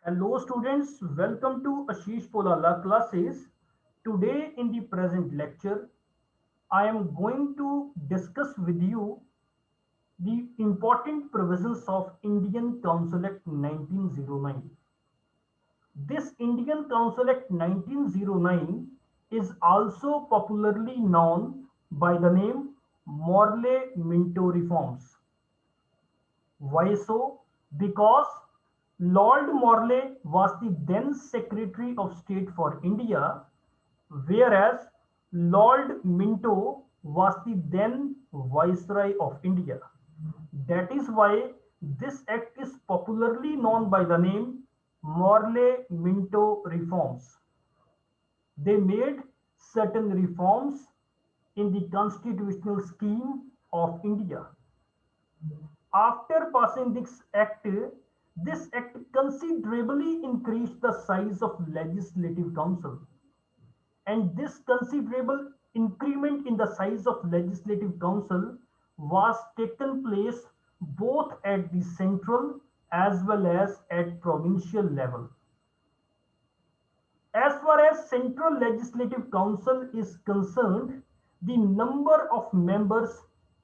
Hello students, welcome to Ashish Polala classes. Today in the present lecture, I am going to discuss with you the important provisions of Indian Council Act 1909. This Indian Council Act 1909 is also popularly known by the name Morley-Minto Reforms. Why so? Because Lord Morley was the then Secretary of State for India, whereas Lord Minto was the then Viceroy of India. That is why this act is popularly known by the name Morley-Minto Reforms. They made certain reforms in the constitutional scheme of India. After passing this act considerably increased the size of Legislative Council. And this considerable increment in the size of Legislative Council was taken place both at the central as well as at provincial level. As far as Central Legislative Council is concerned, the number of members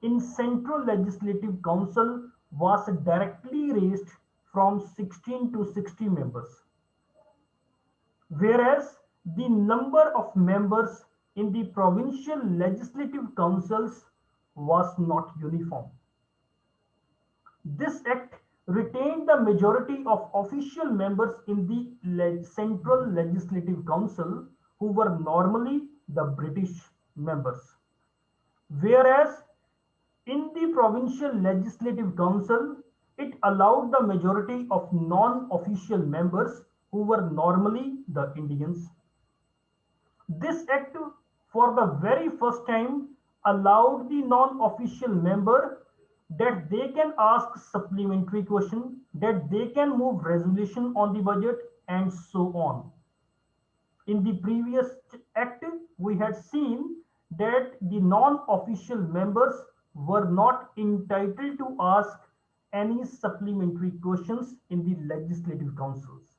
in Central Legislative Council was directly raised from 16 to 60 members, whereas the number of members in the provincial legislative councils was not uniform. This act retained the majority of official members in the Central Legislative Council, who were normally the British members. Whereas in the Provincial Legislative Council, it allowed the majority of non-official members who were normally the Indians. This act for the very first time allowed the non-official member that they can ask supplementary question, that they can move resolution on the budget and so on. In the previous act, we had seen that the non-official members were not entitled to ask any supplementary questions in the legislative councils.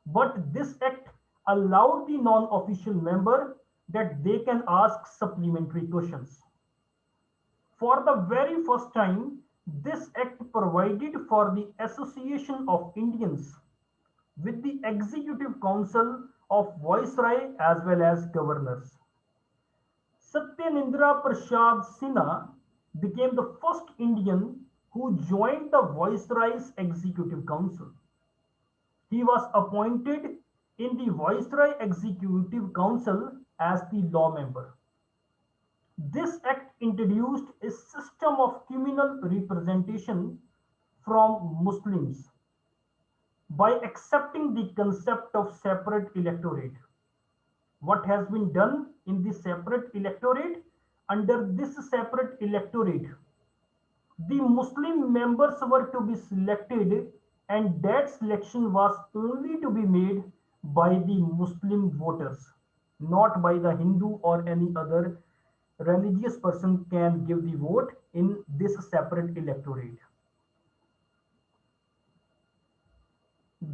But this act allowed the non-official member that they can ask supplementary questions. For the very first time, this act provided for the association of Indians with the Executive Council of Viceroy as well as governors. Satyanindra Prasad Sinha became the first Indian who joined the Viceroy's Executive Council. He was appointed in the Viceroy Executive Council as the law member. This act introduced a system of communal representation from Muslims by accepting the concept of separate electorate. What has been done in the separate electorate? Under this separate electorate, the Muslim members were to be selected, and that selection was only to be made by the Muslim voters, not by the Hindu or any other religious person can give the vote in this separate electorate.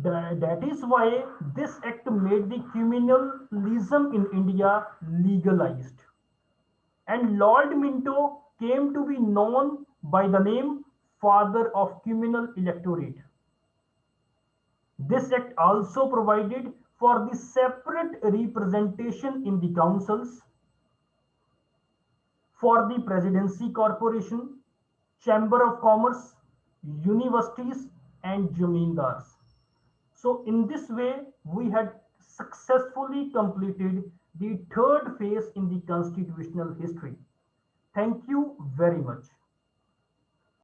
That is why this act made the communalism in India legalized. And Lord Minto came to be known by the name Father of Communal Electorate. This act also provided for the separate representation in the councils for the Presidency Corporation, Chamber of Commerce, universities, and Jamindars. So in this way, we had successfully completed the third phase in the constitutional history. Thank you very much.